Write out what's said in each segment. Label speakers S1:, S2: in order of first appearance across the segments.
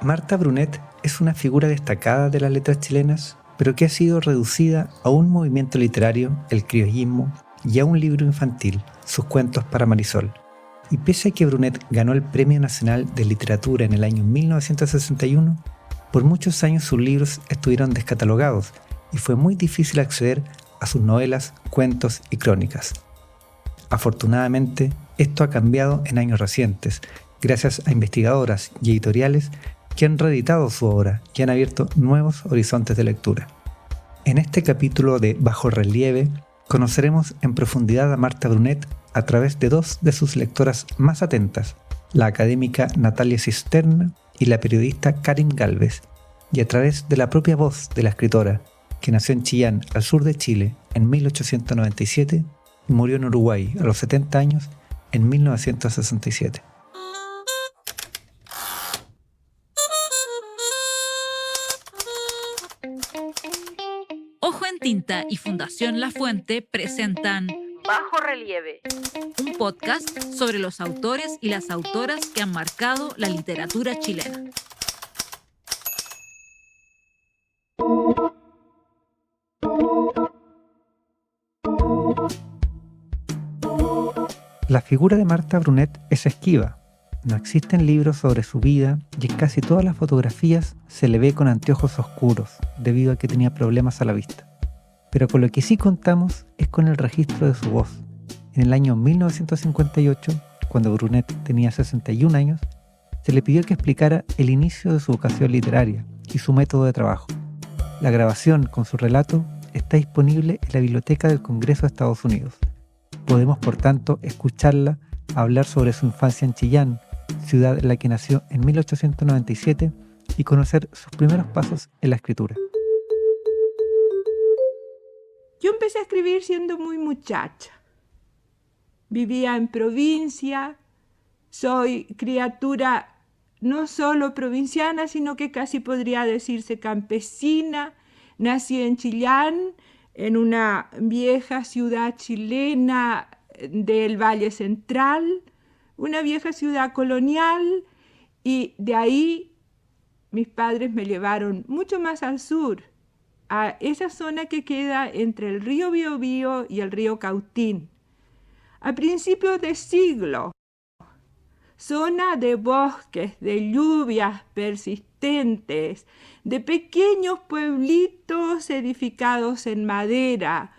S1: Marta Brunet es una figura destacada de las letras chilenas, pero que ha sido reducida a un movimiento literario, el criollismo, y a un libro infantil, sus cuentos para Marisol. Y pese a que Brunet ganó el Premio Nacional de Literatura en el año 1961, por muchos años sus libros estuvieron descatalogados y fue muy difícil acceder a sus novelas, cuentos y crónicas. Afortunadamente, esto ha cambiado en años recientes, gracias a investigadoras y editoriales que han reeditado su obra y han abierto nuevos horizontes de lectura. En este capítulo de Bajo Relieve, conoceremos en profundidad a Marta Brunet a través de dos de sus lectoras más atentas, la académica Natalia Cisterna y la periodista Karin Gálvez, y a través de la propia voz de la escritora, que nació en Chillán, al sur de Chile, en 1897 y murió en Uruguay a los 70 años en 1967.
S2: Ojo en Tinta y Fundación La Fuente presentan Bajo Relieve, un podcast sobre los autores y las autoras que han marcado la literatura chilena.
S1: La figura de Marta Brunet es esquiva. No existen libros sobre su vida y en casi todas las fotografías se le ve con anteojos oscuros debido a que tenía problemas a la vista. Pero con lo que sí contamos es con el registro de su voz. En el año 1958, cuando Brunet tenía 61 años, se le pidió que explicara el inicio de su vocación literaria y su método de trabajo. La grabación con su relato está disponible en la Biblioteca del Congreso de Estados Unidos. Podemos, por tanto, escucharla hablar sobre su infancia en Chillán, ciudad en la que nació en 1897, y conocer sus primeros pasos en la escritura.
S3: Yo empecé a escribir siendo muy muchacha. Vivía en provincia, soy criatura no solo provinciana, sino que casi podría decirse campesina. Nací en Chillán, en una vieja ciudad chilena del Valle Central, una vieja ciudad colonial, y de ahí mis padres me llevaron mucho más al sur, a esa zona que queda entre el río Biobío y el río Cautín. A principios de siglo, zona de bosques, de lluvias persistentes, de pequeños pueblitos edificados en madera.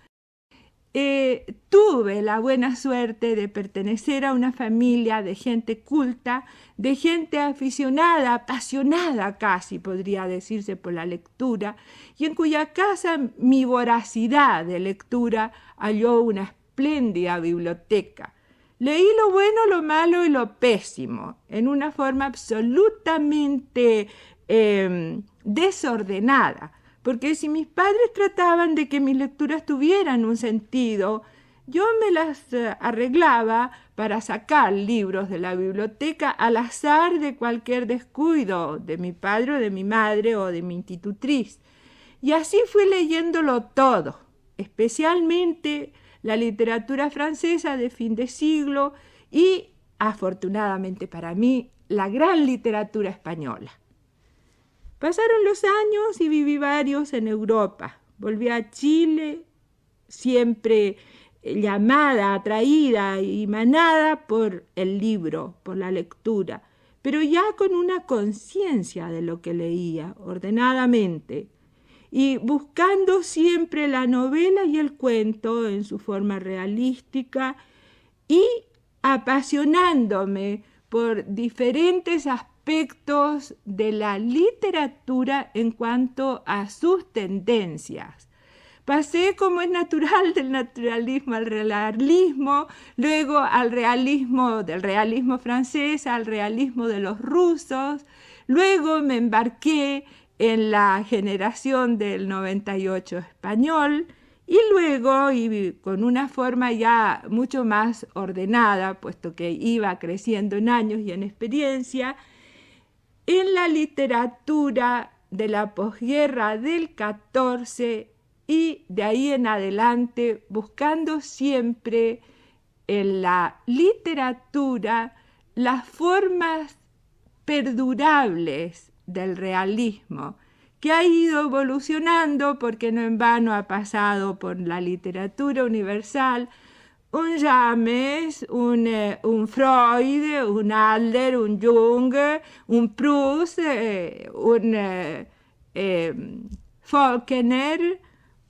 S3: Tuve la buena suerte de pertenecer a una familia de gente culta, de gente aficionada, apasionada casi, podría decirse, por la lectura, y en cuya casa mi voracidad de lectura halló una espléndida biblioteca. Leí lo bueno, lo malo y lo pésimo, en una forma absolutamente desordenada, porque si mis padres trataban de que mis lecturas tuvieran un sentido, yo me las arreglaba para sacar libros de la biblioteca al azar de cualquier descuido de mi padre o de mi madre o de mi institutriz. Y así fui leyéndolo todo, especialmente la literatura francesa de fin de siglo y, afortunadamente para mí, la gran literatura española. Pasaron los años y viví varios en Europa. Volví a Chile, siempre llamada, atraída y manada por el libro, por la lectura, pero ya con una conciencia de lo que leía, ordenadamente, y buscando siempre la novela y el cuento en su forma realística y apasionándome por diferentes aspectos de la literatura en cuanto a sus tendencias. Pasé, como es natural, del naturalismo al realismo, luego al realismo, del realismo francés al realismo de los rusos, luego me embarqué en la generación del 98 español y luego, y con una forma ya mucho más ordenada, puesto que iba creciendo en años y en experiencia, en la literatura de la posguerra del 14 y de ahí en adelante buscando siempre en la literatura las formas perdurables del realismo, que ha ido evolucionando porque no en vano ha pasado por la literatura universal, un James, un Freud, un Adler, un Jung, un Proust, un Faulkner,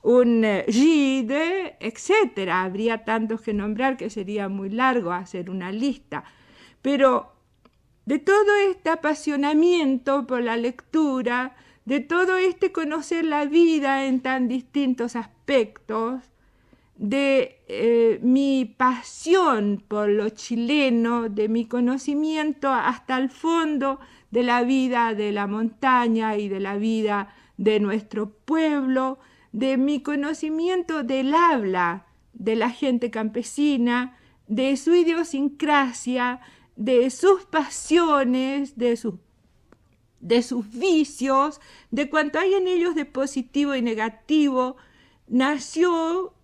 S3: un Gide, etc. Habría tantos que nombrar que sería muy largo hacer una lista. Pero de todo este apasionamiento por la lectura, de todo este conocer la vida en tan distintos aspectos, de mi pasión por lo chileno, de mi conocimiento hasta el fondo de la vida de la montaña y de la vida de nuestro pueblo, de mi conocimiento del habla de la gente campesina, de su idiosincrasia, de sus pasiones, de sus vicios, de cuanto hay en ellos de positivo y negativo, nació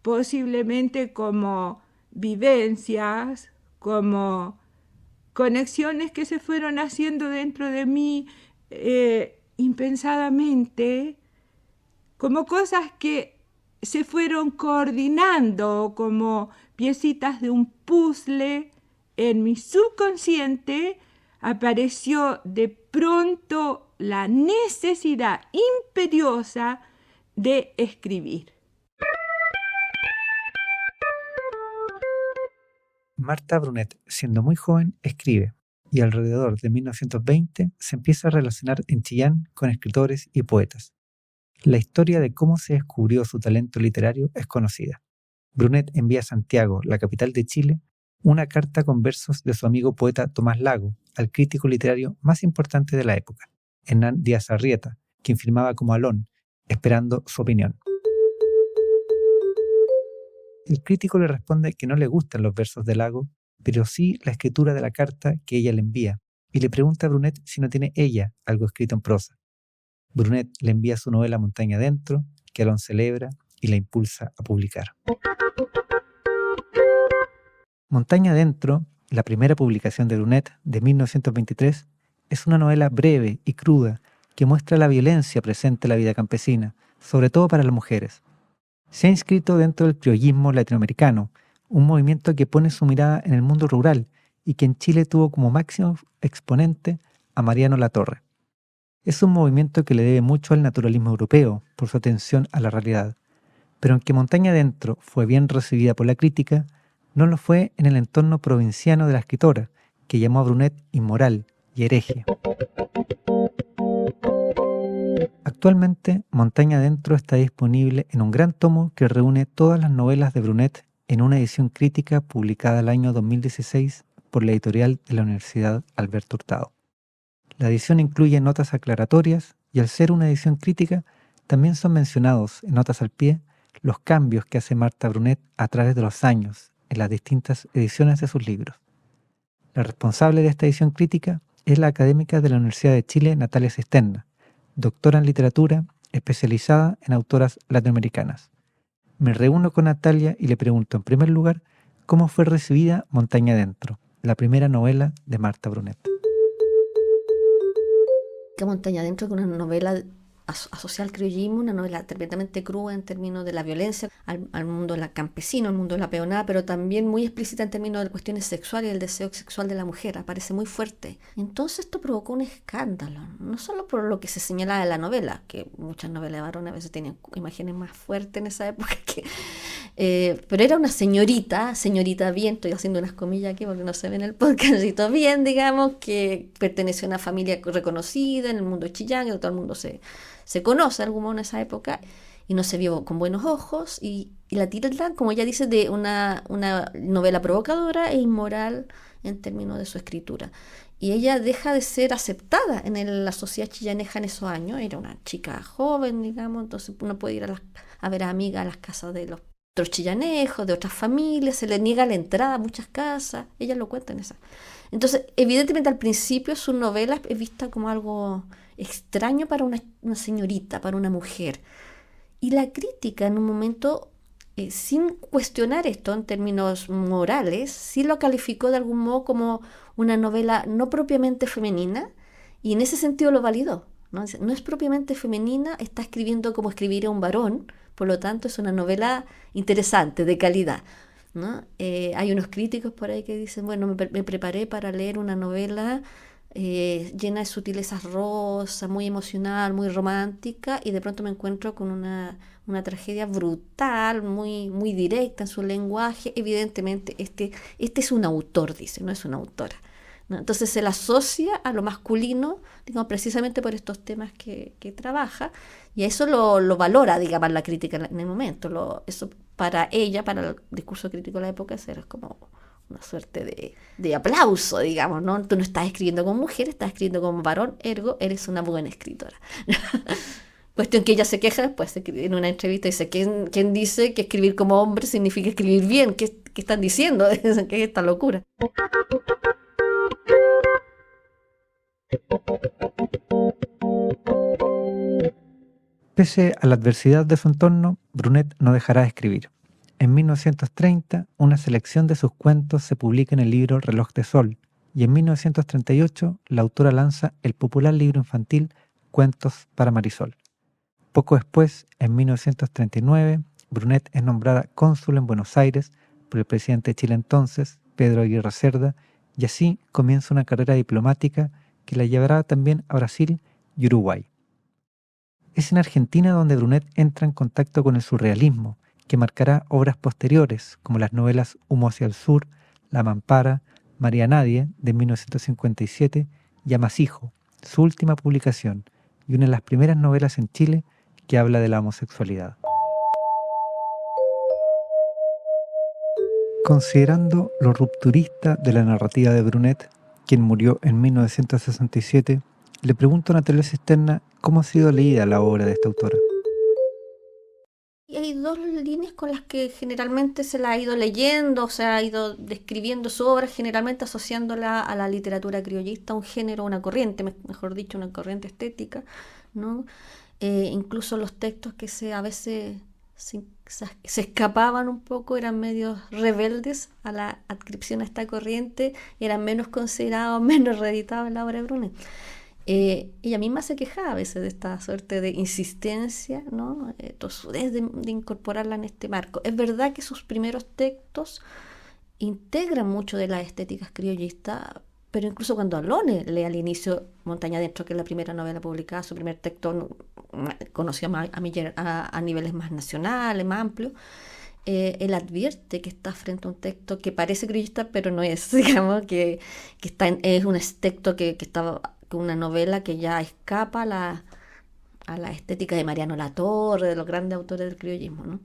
S3: posiblemente como vivencias, como conexiones que se fueron haciendo dentro de mí impensadamente, como cosas que se fueron coordinando como piecitas de un puzzle en mi subconsciente. Apareció de pronto la necesidad imperiosa de escribir.
S1: Marta Brunet, siendo muy joven, escribe, y alrededor de 1920 se empieza a relacionar en Chillán con escritores y poetas. La historia de cómo se descubrió su talento literario es conocida. Brunet envía a Santiago, la capital de Chile, una carta con versos de su amigo poeta Tomás Lago, al crítico literario más importante de la época, Hernán Díaz Arrieta, quien firmaba como Alón, esperando su opinión. El crítico le responde que no le gustan los versos de Lago, pero sí la escritura de la carta que ella le envía, y le pregunta a Brunet si no tiene ella algo escrito en prosa. Brunet le envía su novela Montaña Adentro, que Alón celebra y la impulsa a publicar. Montaña Adentro, la primera publicación de Brunet de 1923, es una novela breve y cruda que muestra la violencia presente en la vida campesina, sobre todo para las mujeres. Se ha inscrito dentro del criollismo latinoamericano, un movimiento que pone su mirada en el mundo rural y que en Chile tuvo como máximo exponente a Mariano Latorre. Es un movimiento que le debe mucho al naturalismo europeo por su atención a la realidad, pero aunque Montaña Adentro fue bien recibida por la crítica, no lo fue en el entorno provinciano de la escritora, que llamó a Brunet inmoral y hereje. Actualmente, Montaña Adentro está disponible en un gran tomo que reúne todas las novelas de Brunet en una edición crítica publicada el año 2016 por la editorial de la Universidad Alberto Hurtado. La edición incluye notas aclaratorias y al ser una edición crítica, también son mencionados en notas al pie los cambios que hace Marta Brunet a través de los años en las distintas ediciones de sus libros. La responsable de esta edición crítica es la académica de la Universidad de Chile, Natalia Cisterna, doctora en literatura, especializada en autoras latinoamericanas. Me reúno con Natalia y le pregunto en primer lugar cómo fue recibida Montaña Adentro, la primera novela de Marta Brunet.
S4: Que Montaña Adentro, que es una novela asociada al criollismo, una novela tremendamente cruda en términos de la violencia al mundo campesino, al mundo de la peonada, pero también muy explícita en términos de cuestiones sexuales y el deseo sexual de la mujer, aparece muy fuerte. Entonces esto provocó un escándalo, no solo por lo que se señalaba en la novela, que muchas novelas de varones a veces tenían imágenes más fuertes en esa época, pero era una señorita bien, estoy haciendo unas comillas aquí porque no se ve en el podcastito bien, digamos, que perteneció a una familia reconocida en el mundo de Chillán, que todo el mundo se conoce de algún modo en esa época, y no se vio con buenos ojos, y la tildan, como ella dice, de una novela provocadora e inmoral en términos de su escritura. Y ella deja de ser aceptada en la sociedad chillaneja en esos años. Era una chica joven, digamos, entonces uno puede ir a ver a amigas a las casas de los otros chillanejos, de otras familias, se le niega la entrada a muchas casas, ella lo cuenta en esa. Entonces, evidentemente al principio su novela es vista como algo extraño para una señorita, para una mujer. Y la crítica en un momento, sin cuestionar esto en términos morales, sí lo calificó de algún modo como una novela no propiamente femenina Y en ese sentido lo validó, ¿no? Dice, no es propiamente femenina, está escribiendo como escribiría un varón, por lo tanto es una novela interesante, de calidad, ¿no? Hay unos críticos por ahí que dicen, bueno, me preparé para leer una novela llena de sutilezas rosas, muy emocional, muy romántica, y de pronto me encuentro con una tragedia brutal, muy, muy directa en su lenguaje. Evidentemente este es un autor, dice, no es una autora, ¿no? Entonces se la asocia a lo masculino, digamos, precisamente por estos temas que trabaja, y a eso lo valora, digamos, la crítica en el momento. Eso para ella, para el discurso crítico de la época, era como una suerte de aplauso, digamos, ¿no? Tú no estás escribiendo como mujer, estás escribiendo como varón, ergo eres una buena escritora. Cuestión que ella se queja después en una entrevista, dice, ¿quién dice que escribir como hombre significa escribir bien? ¿Qué están diciendo? ¿Qué es esta locura?
S1: Pese a la adversidad de su entorno, Brunet no dejará de escribir. En 1930, una selección de sus cuentos se publica en el libro Reloj de Sol, y en 1938 la autora lanza el popular libro infantil Cuentos para Marisol. Poco después, en 1939, Brunet es nombrada cónsul en Buenos Aires por el presidente de Chile entonces, Pedro Aguirre Cerda, y así comienza una carrera diplomática que la llevará también a Brasil y Uruguay. Es en Argentina donde Brunet entra en contacto con el surrealismo, que marcará obras posteriores, como las novelas Humo hacia el sur, La mampara, María Nadie, de 1957, y Amasijo, su última publicación, y una de las primeras novelas en Chile que habla de la homosexualidad. Considerando lo rupturista de la narrativa de Brunet, quien murió en 1967, le pregunto a Natalia Cisterna cómo ha sido leída la obra de esta autora.
S4: Y hay dos líneas con las que generalmente se la ha ido leyendo, o sea, ha ido describiendo su obra, generalmente asociándola a la literatura criollista, un género, una corriente, mejor dicho, una corriente estética, ¿no? Incluso los textos que a veces se escapaban un poco, eran medios rebeldes a la adscripción a esta corriente, eran menos considerados, menos reeditados en la obra de Brunet. Ella misma se quejaba a veces de esta suerte de insistencia, ¿no? Tosudez de incorporarla en este marco. Es verdad que sus primeros textos integran mucho de las estéticas criollistas, pero incluso cuando Alone lee al inicio Montaña Adentro, que es la primera novela publicada, su primer texto conocido a niveles más nacionales, más amplios, él advierte que está frente a un texto que parece criollista, pero no es, digamos, que es un texto que está una novela que ya escapa a la estética de Mariano Latorre, de los grandes autores del criollismo, ¿no?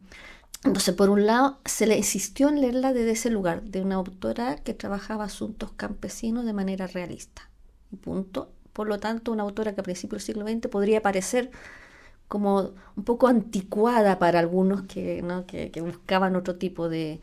S4: Entonces, por un lado, se le insistió en leerla desde ese lugar, de una autora que trabajaba asuntos campesinos de manera realista. Y punto. Por lo tanto, una autora que a principios del siglo XX podría parecer como un poco anticuada para algunos que buscaban otro tipo de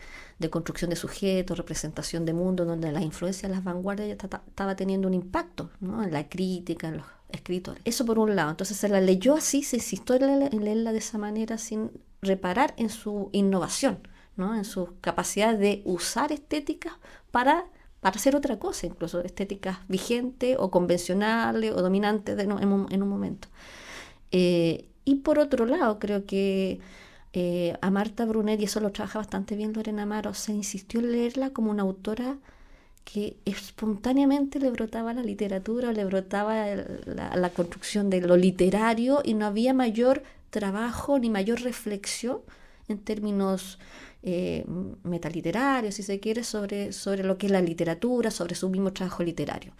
S4: construcción de sujetos, representación de mundo, donde la influencia de las vanguardias ya estaba teniendo un impacto, ¿no? En la crítica, en los escritores. Eso por un lado. Entonces se la leyó así, se insistió en leerla de esa manera sin reparar en su innovación, ¿no? En su capacidad de usar estéticas para hacer otra cosa, incluso estéticas vigentes o convencionales o dominantes en un momento. Y por otro lado, creo que a Marta Brunet, y eso lo trabaja bastante bien Lorena Amaro, se insistió en leerla como una autora que espontáneamente le brotaba la literatura, le brotaba la construcción de lo literario, y no había mayor trabajo ni mayor reflexión en términos metaliterarios, si se quiere, sobre lo que es la literatura, sobre su mismo trabajo literario.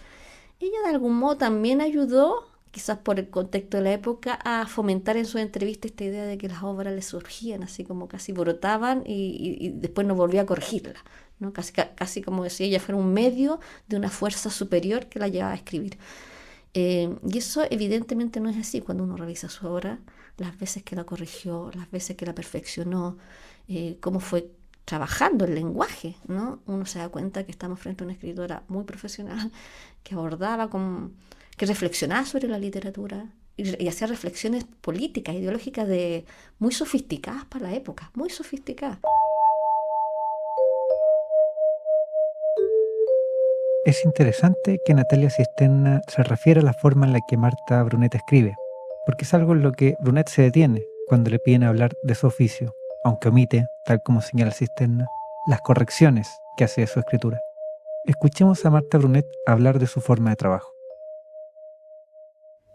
S4: Ella de algún modo también ayudó, quizás por el contexto de la época, a fomentar en su entrevista esta idea de que las obras le surgían, así como casi brotaban y después no volvía a corregirla, ¿no? Casi como si ella fuera un medio de una fuerza superior que la llevaba a escribir. Y eso evidentemente no es así cuando uno revisa su obra, las veces que la corrigió, las veces que la perfeccionó, cómo fue trabajando el lenguaje, ¿no? Uno se da cuenta que estamos frente a una escritora muy profesional que abordaba que reflexionaba sobre la literatura y hacía reflexiones políticas, ideológicas muy sofisticadas para la época, muy sofisticadas.
S1: Es interesante que Natalia Cisterna se refiere a la forma en la que Marta Brunet escribe, porque es algo en lo que Brunet se detiene cuando le piden hablar de su oficio, aunque omite, tal como señala Cisterna, las correcciones que hace de su escritura. Escuchemos a Marta Brunet hablar de su forma de trabajo.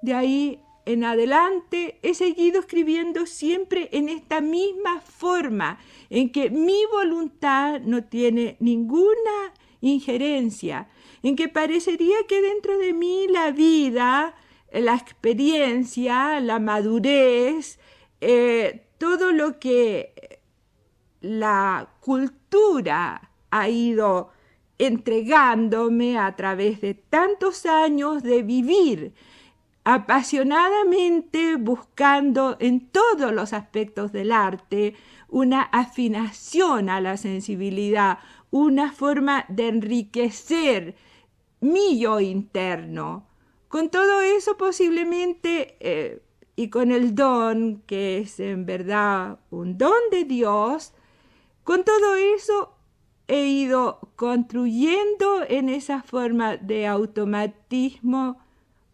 S3: De ahí en adelante he seguido escribiendo siempre en esta misma forma, en que mi voluntad no tiene ninguna injerencia, en que parecería que dentro de mí la vida, la experiencia, la madurez, todo lo que la cultura ha ido entregándome a través de tantos años de vivir apasionadamente buscando en todos los aspectos del arte una afinación a la sensibilidad, una forma de enriquecer mi yo interno. Con todo eso posiblemente, y con el don, que es en verdad un don de Dios, con todo eso he ido construyendo en esa forma de automatismo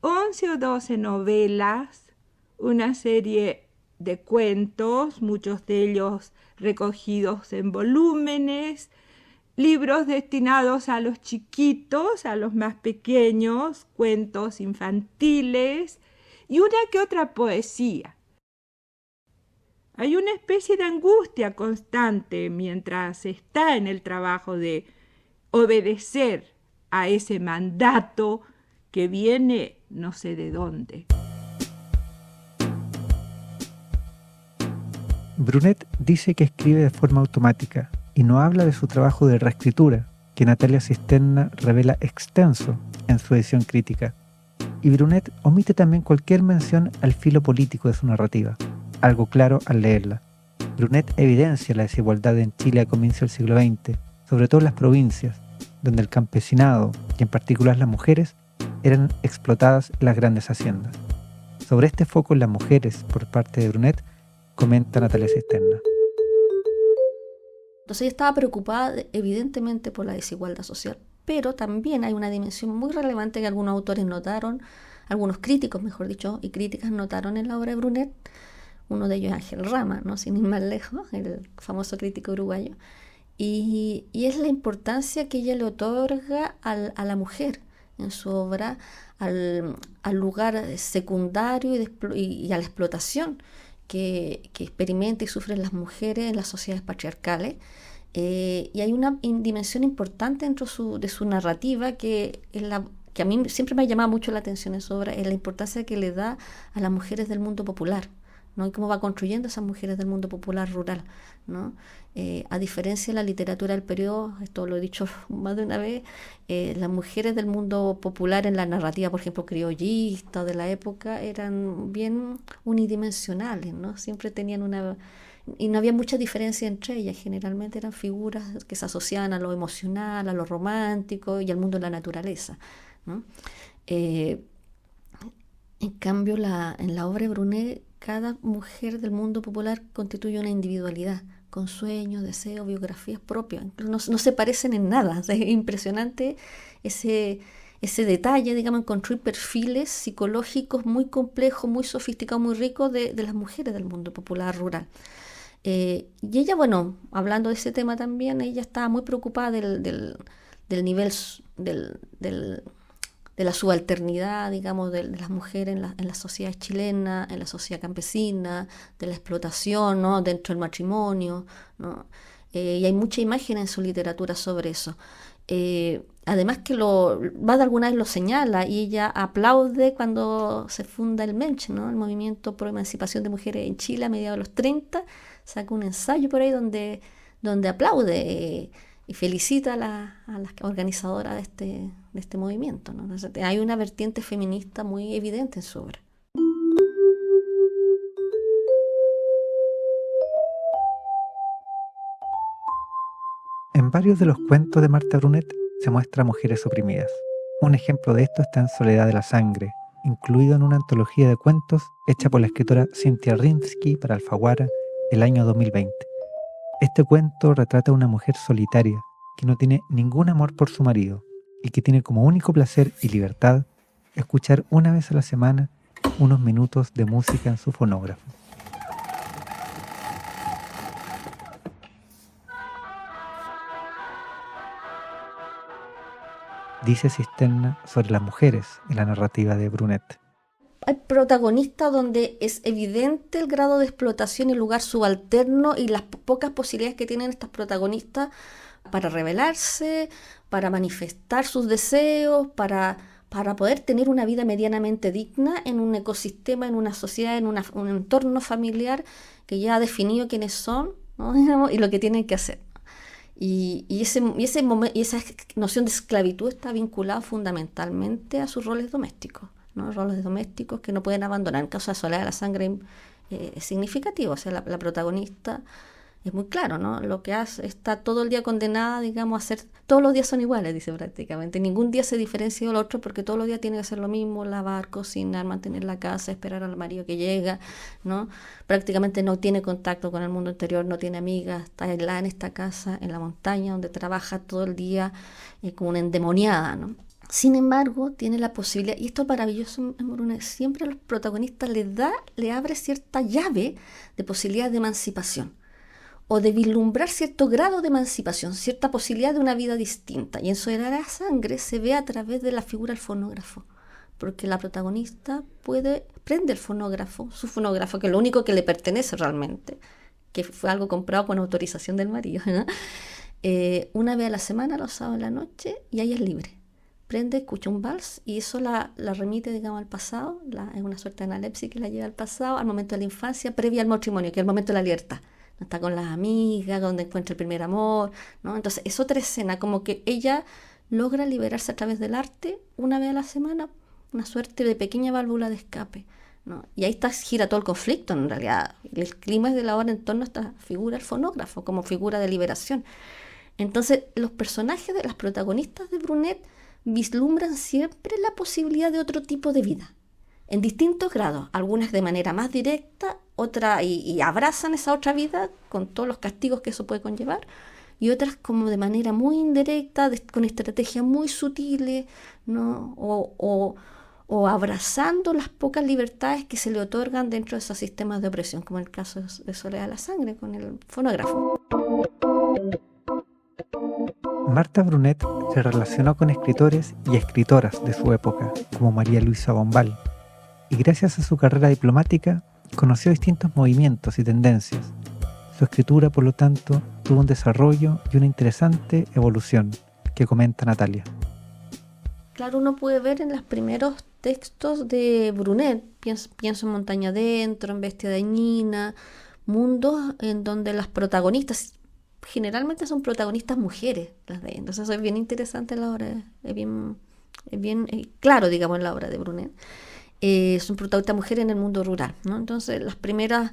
S3: 11 o 12 novelas, una serie de cuentos, muchos de ellos recogidos en volúmenes, libros destinados a los chiquitos, a los más pequeños, cuentos infantiles y una que otra poesía. Hay una especie de angustia constante mientras se está en el trabajo de obedecer a ese mandato que viene no sé de dónde.
S1: Brunet dice que escribe de forma automática y no habla de su trabajo de reescritura, que Natalia Cisterna revela extenso en su edición crítica. Y Brunet omite también cualquier mención al filo político de su narrativa, algo claro al leerla. Brunet evidencia la desigualdad en Chile a comienzos del siglo XX, sobre todo en las provincias, donde el campesinado, y en particular las mujeres, eran explotadas en las grandes haciendas. Sobre este foco en las mujeres por parte de Brunet, comenta Natalia Cisterna.
S4: Entonces ella estaba preocupada evidentemente por la desigualdad social, pero también hay una dimensión muy relevante que algunos autores notaron, algunos críticos, mejor dicho, y críticas notaron en la obra de Brunet. Uno de ellos es Ángel Rama, ¿no? Sin ir más lejos, el famoso crítico uruguayo. Y es la importancia que ella le otorga a la mujer en su obra, al lugar secundario y a la explotación que experimenta y sufren las mujeres en las sociedades patriarcales. Y hay una dimensión importante dentro de su narrativa que a mí siempre me ha llamado mucho la atención en su obra, es la importancia que le da a las mujeres del mundo popular, ¿no? Y cómo va construyendo esas mujeres del mundo popular rural, ¿no? A diferencia de la literatura del periodo, esto lo he dicho más de una vez, las mujeres del mundo popular en la narrativa, por ejemplo, criollista de la época, eran bien unidimensionales, ¿no? Siempre tenían y no había mucha diferencia entre ellas, generalmente eran figuras que se asociaban a lo emocional, a lo romántico y al mundo de la naturaleza, ¿no? En cambio, en la obra de Brunet, cada mujer del mundo popular constituye una individualidad, con sueños, deseos, biografías propias. No se parecen en nada. Es impresionante ese detalle, digamos, en construir perfiles psicológicos muy complejos, muy sofisticados, muy ricos de las mujeres del mundo popular rural. Y ella, bueno, hablando de ese tema también, ella estaba muy preocupada del nivel de la subalternidad, digamos, de las mujeres en la sociedad chilena, en la sociedad campesina, de la explotación, ¿no? Dentro del matrimonio, ¿no? Y hay mucha imagen en su literatura sobre eso. Además que Bada alguna vez lo señala y ella aplaude cuando se funda el MENCH, ¿no? El Movimiento Pro Emancipación de Mujeres en Chile a mediados de los 30, saca un ensayo por ahí donde aplaude y felicita a las organizadoras de este movimiento, ¿no? Entonces, hay una vertiente feminista muy evidente en su obra.
S1: En varios de los cuentos de Marta Brunet se muestra a mujeres oprimidas. Un ejemplo de esto está en Soledad de la Sangre, incluido en una antología de cuentos hecha por la escritora Cynthia Rimsky para Alfaguara el año 2020. Este cuento retrata a una mujer solitaria que no tiene ningún amor por su marido y que tiene como único placer y libertad escuchar una vez a la semana unos minutos de música en su fonógrafo. Dice Cisterna sobre las mujeres en la narrativa de Brunet.
S4: Hay protagonistas donde es evidente el grado de explotación y el lugar subalterno y las pocas posibilidades que tienen estas protagonistas para rebelarse, para manifestar sus deseos, para poder tener una vida medianamente digna en un ecosistema, en una sociedad, en un entorno familiar que ya ha definido quiénes son, ¿no? Y lo que tienen que hacer. Y esa noción de esclavitud está vinculada fundamentalmente a sus roles domésticos, ¿no? Roles domésticos que no pueden abandonar. En el caso de Soledad de la Sangre es significativo, o sea, la protagonista es muy claro, ¿no? Lo que hace, está todo el día condenada, digamos, a hacer, todos los días son iguales, dice prácticamente, ningún día se diferencia del otro porque todos los días tiene que hacer lo mismo, lavar, cocinar, mantener la casa, esperar al marido que llega, ¿no? Prácticamente no tiene contacto con el mundo exterior, no tiene amigas, está aislada en esta casa, en la montaña, donde trabaja todo el día como una endemoniada, ¿no? Sin embargo, tiene la posibilidad, y esto es maravilloso en Brunet, siempre a los protagonistas le abre cierta llave de posibilidad de emancipación, o de vislumbrar cierto grado de emancipación, cierta posibilidad de una vida distinta. Y en Soledad de la Sangre se ve a través de la figura del fonógrafo, porque la protagonista prende el fonógrafo, su fonógrafo, que es lo único que le pertenece realmente, que fue algo comprado con autorización del marido, ¿no? Una vez a la semana, los sábados en la noche, y ahí es libre. Prende, escucha un vals, y eso la remite, digamos, al pasado, es una suerte de analepsis que la lleva al pasado, al momento de la infancia, previa al matrimonio, que es el momento de la libertad. Está con las amigas, donde encuentra el primer amor, ¿no? Entonces es otra escena, como que ella logra liberarse a través del arte una vez a la semana, una suerte de pequeña válvula de escape, ¿no? Y ahí gira todo el conflicto, en realidad. El clima de la obra en torno a esta figura del fonógrafo, como figura de liberación. Entonces los personajes de las protagonistas de Brunet vislumbran siempre la posibilidad de otro tipo de vida, en distintos grados, algunas de manera más directa, otras y abrazan esa otra vida con todos los castigos que eso puede conllevar, y otras como de manera muy indirecta, con estrategias muy sutiles, ¿no? O abrazando las pocas libertades que se le otorgan dentro de esos sistemas de opresión, como el caso de Soledad de la Sangre con el fonógrafo.
S1: Marta Brunet se relacionó con escritores y escritoras de su época, como María Luisa Bombal, y gracias a su carrera diplomática conoció distintos movimientos y tendencias. Su escritura, por lo tanto, tuvo un desarrollo y una interesante evolución, que comenta Natalia.
S4: Claro, uno puede ver en los primeros textos de Brunet, pienso en Montaña Adentro, en Bestia Dañina, mundos en donde las protagonistas generalmente son protagonistas mujeres, las de ella. Entonces es bien interesante la obra, es bien claro, digamos, en la obra de Brunet. Son protagonistas mujeres en el mundo rural, ¿no? Entonces los primeros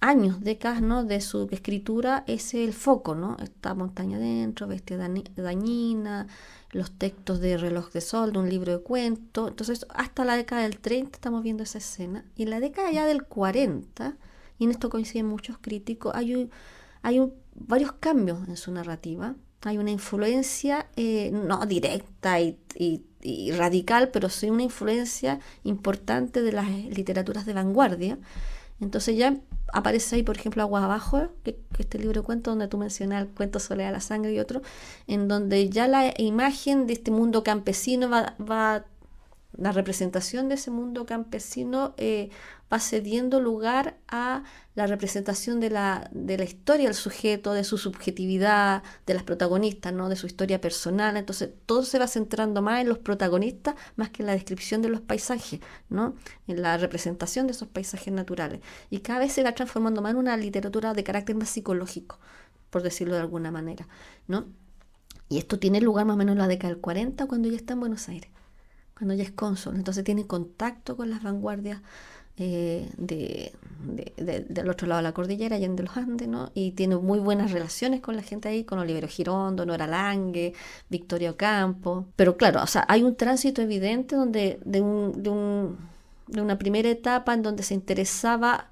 S4: años, décadas, ¿no?, de su escritura es el foco, ¿no? Está Montaña Adentro, Bestia Dañina, los textos de Reloj de Sol, de un libro de cuentos. Entonces hasta la década del 30 estamos viendo esa escena, y en la década ya del 40, y en esto coinciden muchos críticos, hay varios cambios en su narrativa. Hay una influencia no directa y radical, pero sí una influencia importante de las literaturas de vanguardia. Entonces ya aparece ahí, por ejemplo, Aguas Abajo, que este libro de cuentos donde tú mencionas el cuento Soledad de la Sangre y otro, en donde ya la imagen de este mundo campesino la representación de ese mundo campesino va cediendo lugar a la representación de la historia del sujeto, de su subjetividad, de las protagonistas, ¿no?, de su historia personal. Entonces todo se va centrando más en los protagonistas más que en la descripción de los paisajes, ¿no?, en la representación de esos paisajes naturales. Y cada vez se va transformando más en una literatura de carácter más psicológico, por decirlo de alguna manera, ¿no? Y esto tiene lugar más o menos en la década del 40, cuando ella está en Buenos Aires, cuando ella es cónsul. Entonces tiene contacto con las vanguardias del otro lado de la cordillera, allá en los Andes, ¿no? Y tiene muy buenas relaciones con la gente ahí, con Oliverio Girondo, Nora Lange, Victoria Ocampo. Pero claro, o sea, hay un tránsito evidente donde de una primera etapa en donde se interesaba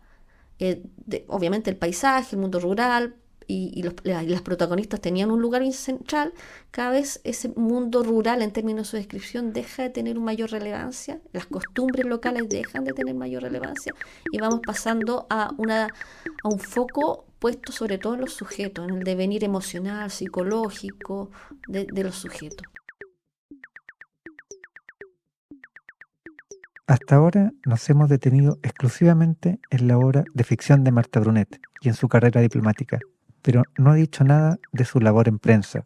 S4: obviamente el paisaje, el mundo rural, las protagonistas tenían un lugar central, cada vez ese mundo rural en términos de su descripción deja de tener mayor relevancia, las costumbres locales dejan de tener mayor relevancia y vamos pasando a un foco puesto sobre todo en los sujetos, en el devenir emocional, psicológico de los sujetos.
S1: Hasta ahora nos hemos detenido exclusivamente en la obra de ficción de Marta Brunet y en su carrera diplomática, pero no ha dicho nada de su labor en prensa,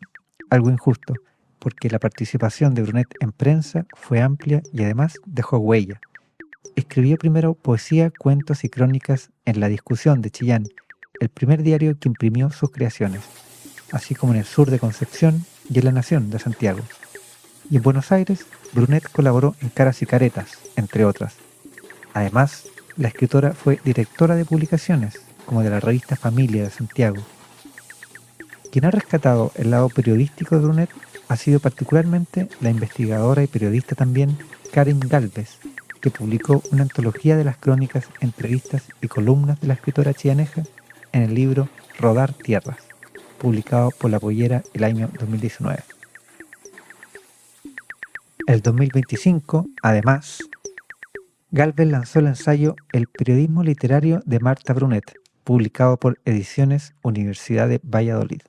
S1: algo injusto, porque la participación de Brunet en prensa fue amplia y además dejó huella. Escribió primero poesía, cuentos y crónicas en La Discusión de Chillán, el primer diario que imprimió sus creaciones, así como en el sur de Concepción y en La Nación de Santiago. Y en Buenos Aires, Brunet colaboró en Caras y Caretas, entre otras. Además, la escritora fue directora de publicaciones, como de la revista Familia de Santiago. Quien ha rescatado el lado periodístico de Brunet ha sido particularmente la investigadora y periodista también Karen Gálvez, que publicó una antología de las crónicas, entrevistas y columnas de la escritora chianeja en el libro Rodar Tierras, publicado por La Pollera el año 2019. El 2025, además, Gálvez lanzó el ensayo El periodismo literario de Marta Brunet, publicado por Ediciones Universidad de Valladolid.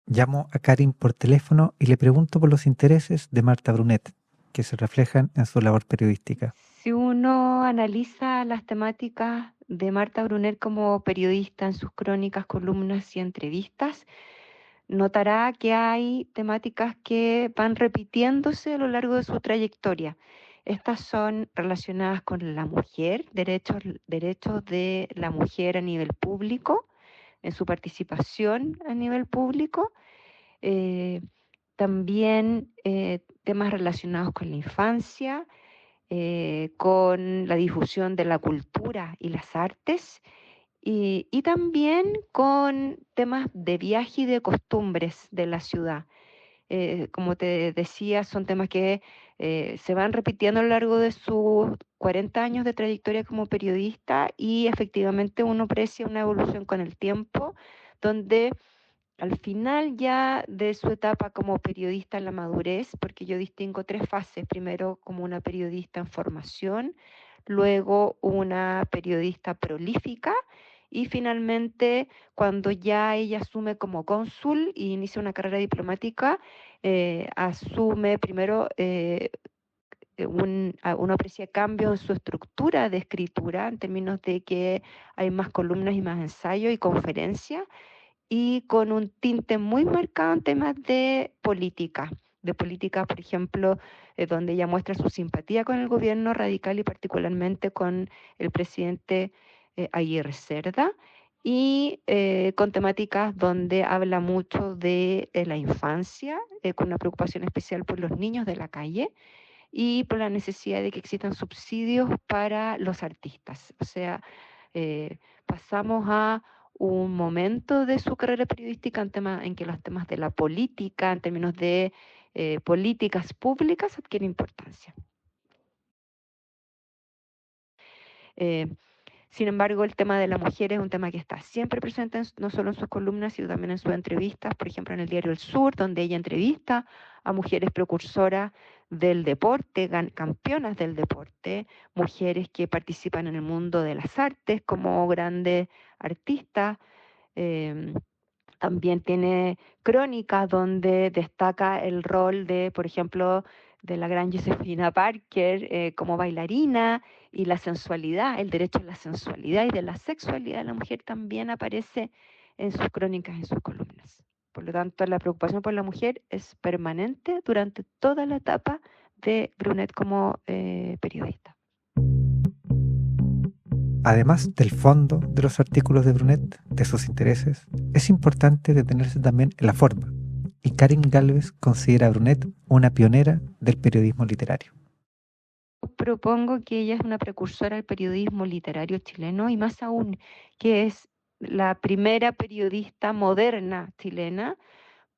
S1: Llamo a Karin por teléfono y le pregunto por los intereses de Marta Brunet, que se reflejan en su labor periodística.
S5: Si uno analiza las temáticas de Marta Brunet como periodista en sus crónicas, columnas y entrevistas, notará que hay temáticas que van repitiéndose a lo largo de su trayectoria. Estas son relacionadas con la mujer, derechos de la mujer a nivel público, en su participación a nivel público, también temas relacionados con la infancia, con la difusión de la cultura y las artes, y también con temas de viaje y de costumbres de la ciudad. Como te decía, son temas que se van repitiendo a lo largo de sus 40 años de trayectoria como periodista y efectivamente uno aprecia una evolución con el tiempo, donde al final ya de su etapa como periodista en la madurez, porque yo distingo 3 fases, primero como una periodista en formación, luego una periodista prolífica y finalmente cuando ya ella asume como cónsul e inicia una carrera diplomática, asume primero uno aprecia cambios en su estructura de escritura en términos de que hay más columnas y más ensayos y conferencias, y con un tinte muy marcado en temas de política, por ejemplo, donde ella muestra su simpatía con el gobierno radical y particularmente con el presidente Aguirre Cerda, y con temáticas donde habla mucho de la infancia, con una preocupación especial por los niños de la calle y por la necesidad de que existan subsidios para los artistas. O sea, pasamos a un momento de su carrera periodística en que los temas de la política, en términos de políticas públicas, adquieren importancia. Sin embargo, el tema de la mujer es un tema que está siempre presente, no solo en sus columnas, sino también en sus entrevistas, por ejemplo, en el diario El Sur, donde ella entrevista a mujeres precursoras del deporte, campeonas del deporte, mujeres que participan en el mundo de las artes como grandes artistas. También tiene crónicas donde destaca el rol de, por ejemplo, de la gran Josefina Parker como bailarina, y la sensualidad, el derecho a la sensualidad y de la sexualidad de la mujer también aparece en sus crónicas, en sus columnas. Por lo tanto, la preocupación por la mujer es permanente durante toda la etapa de Brunet como periodista.
S1: Además del fondo de los artículos de Brunet, de sus intereses, es importante detenerse también en la forma, y Karin Gálvez considera a Brunet una pionera del periodismo literario.
S5: Propongo que ella es una precursora del periodismo literario chileno y más aún que es la primera periodista moderna chilena,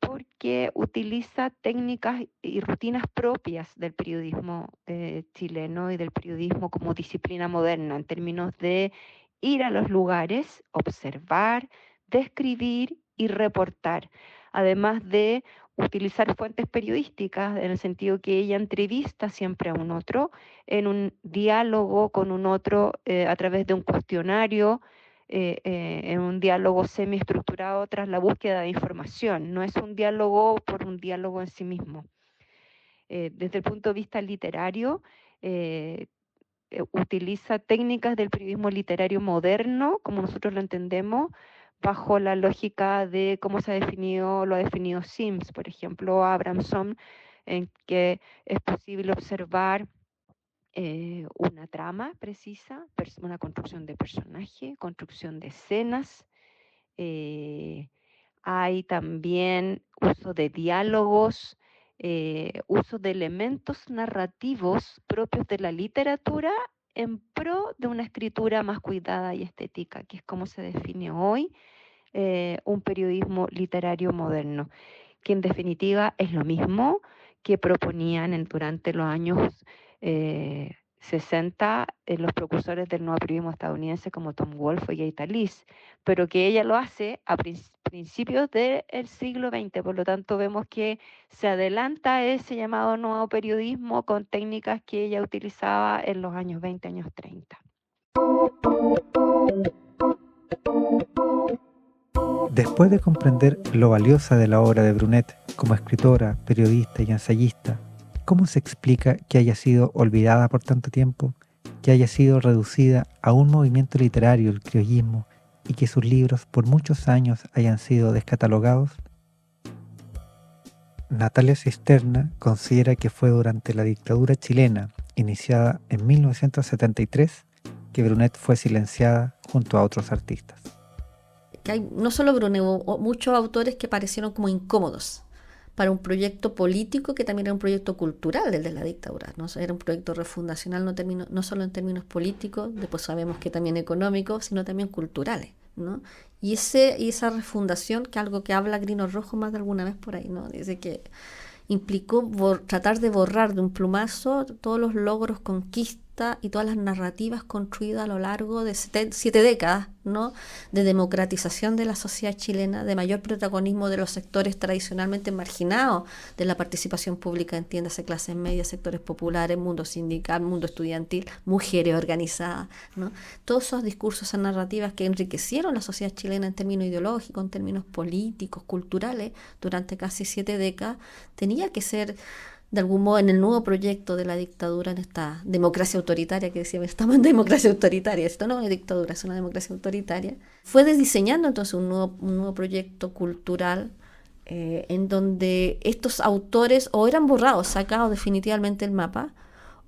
S5: porque utiliza técnicas y rutinas propias del periodismo chileno y del periodismo como disciplina moderna en términos de ir a los lugares, observar, describir y reportar, además de utilizar fuentes periodísticas en el sentido que ella entrevista siempre a un otro en un diálogo con un otro a través de un cuestionario, en un diálogo semiestructurado tras la búsqueda de información. No es un diálogo por un diálogo en sí mismo. Desde el punto de vista literario, utiliza técnicas del periodismo literario moderno, como nosotros lo entendemos, bajo la lógica de cómo lo ha definido Sims, por ejemplo, Abramson, en que es posible observar una trama precisa, una construcción de personaje, construcción de escenas. Hay también uso de diálogos, uso de elementos narrativos propios de la literatura en pro de una escritura más cuidada y estética, que es como se define hoy un periodismo literario moderno, que en definitiva es lo mismo que proponían durante los años 60 los precursores del nuevo periodismo estadounidense como Tom Wolfe y Gay Talese, pero que ella lo hace a principios del siglo XX. Por lo tanto, vemos que se adelanta ese llamado nuevo periodismo con técnicas que ella utilizaba en los años 20, años 30.
S1: Después de comprender lo valiosa de la obra de Brunet como escritora, periodista y ensayista, ¿cómo se explica que haya sido olvidada por tanto tiempo, que haya sido reducida a un movimiento literario, el criollismo, y que sus libros por muchos años hayan sido descatalogados? Natalia Cisterna considera que fue durante la dictadura chilena, iniciada en 1973, que Brunet fue silenciada junto a otros artistas.
S4: Que hay no solo Brunet, hubo muchos autores que parecieron como incómodos para un proyecto político que también era un proyecto cultural, el de la dictadura, ¿no? Era un proyecto refundacional no solo en términos políticos, después sabemos que también económicos, sino también culturales, ¿no? Y esa refundación, que algo que habla Grino Rojo más de alguna vez por ahí, ¿no? Dice que implicó tratar de borrar de un plumazo todos los logros, conquistas y todas las narrativas construidas a lo largo de 7 décadas, ¿no? De democratización de la sociedad chilena, de mayor protagonismo de los sectores tradicionalmente marginados de la participación pública, entiéndase clases medias, sectores populares, mundo sindical, mundo estudiantil, mujeres organizadas, ¿no? Todos esos discursos, esas narrativas que enriquecieron la sociedad chilena en términos ideológicos, en términos políticos, culturales, durante casi 7 décadas, tenía que ser de algún modo en el nuevo proyecto de la dictadura, en esta democracia autoritaria que decíamos, estamos en democracia autoritaria, esto no es dictadura, es una democracia autoritaria. Fue diseñando entonces un nuevo proyecto cultural en donde estos autores o eran borrados, sacados definitivamente del mapa,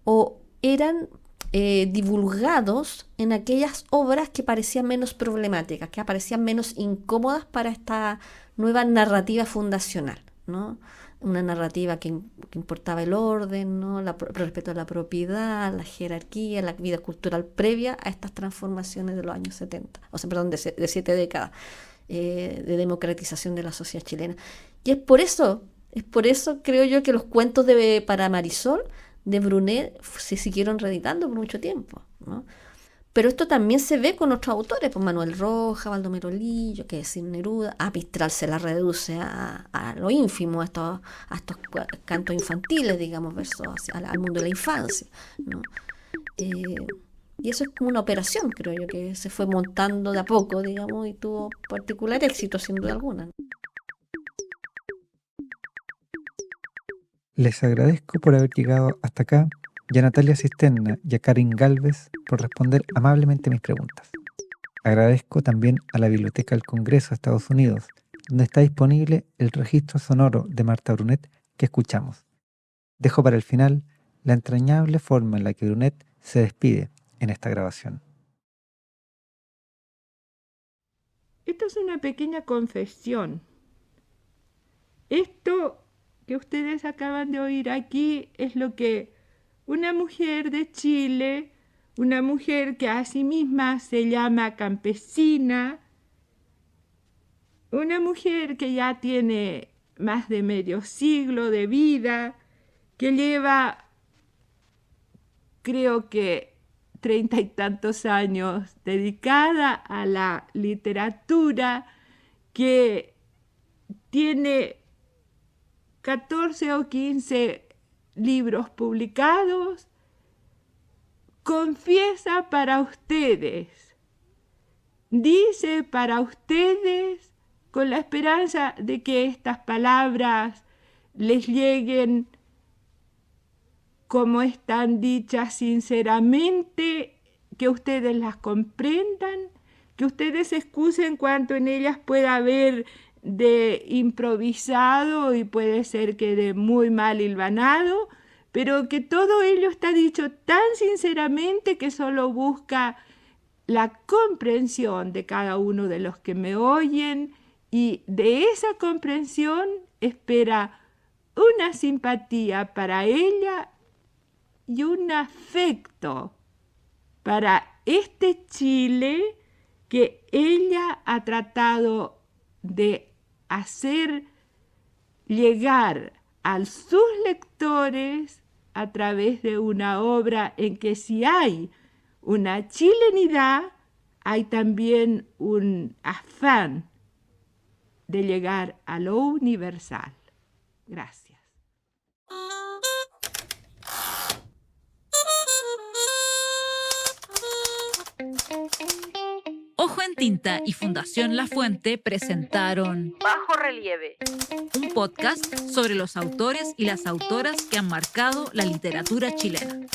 S4: o eran divulgados en aquellas obras que parecían menos problemáticas, que parecían menos incómodas para esta nueva narrativa fundacional, ¿no? Una narrativa que importaba el orden, ¿no? El respeto a la propiedad, la jerarquía, la vida cultural previa a estas transformaciones de los años 70, de 7 décadas de democratización de la sociedad chilena. Y es por eso creo yo que los cuentos para Marisol de Brunet se siguieron reeditando por mucho tiempo, ¿no? Pero esto también se ve con otros autores, pues Manuel Rojas, Baldomero Lillo, que es Neruda. A Mistral se la reduce a lo ínfimo, a estos cantos infantiles, digamos, versos al mundo de la infancia, ¿no? Y eso es como una operación, creo yo, que se fue montando de a poco, digamos, y tuvo particular éxito, sin duda alguna, ¿no?
S1: Les agradezco por haber llegado hasta acá, y a Natalia Cisterna y a Karin Galvez por responder amablemente mis preguntas. Agradezco también a la Biblioteca del Congreso de Estados Unidos, donde está disponible el registro sonoro de Marta Brunet que escuchamos. Dejo para el final la entrañable forma en la que Brunet se despide en esta grabación.
S3: Esto es una pequeña confesión. Esto que ustedes acaban de oír aquí es lo que una mujer de Chile, una mujer que a sí misma se llama campesina, una mujer que ya tiene más de medio siglo de vida, que lleva, creo que 30 y tantos años dedicada a la literatura, que tiene 14 o 15 libros publicados, confiesa para ustedes, dice para ustedes, con la esperanza de que estas palabras les lleguen como están dichas sinceramente, que ustedes las comprendan, que ustedes excusen cuanto en ellas pueda haber de improvisado y puede ser que de muy mal hilvanado, pero que todo ello está dicho tan sinceramente que solo busca la comprensión de cada uno de los que me oyen, y de esa comprensión espera una simpatía para ella y un afecto para este Chile que ella ha tratado de hacer llegar a sus lectores a través de una obra en que si hay una chilenidad, hay también un afán de llegar a lo universal. Gracias.
S2: Ojo en Tinta y Fundación La Fuente presentaron Bajo Relieve, un podcast sobre los autores y las autoras que han marcado la literatura chilena.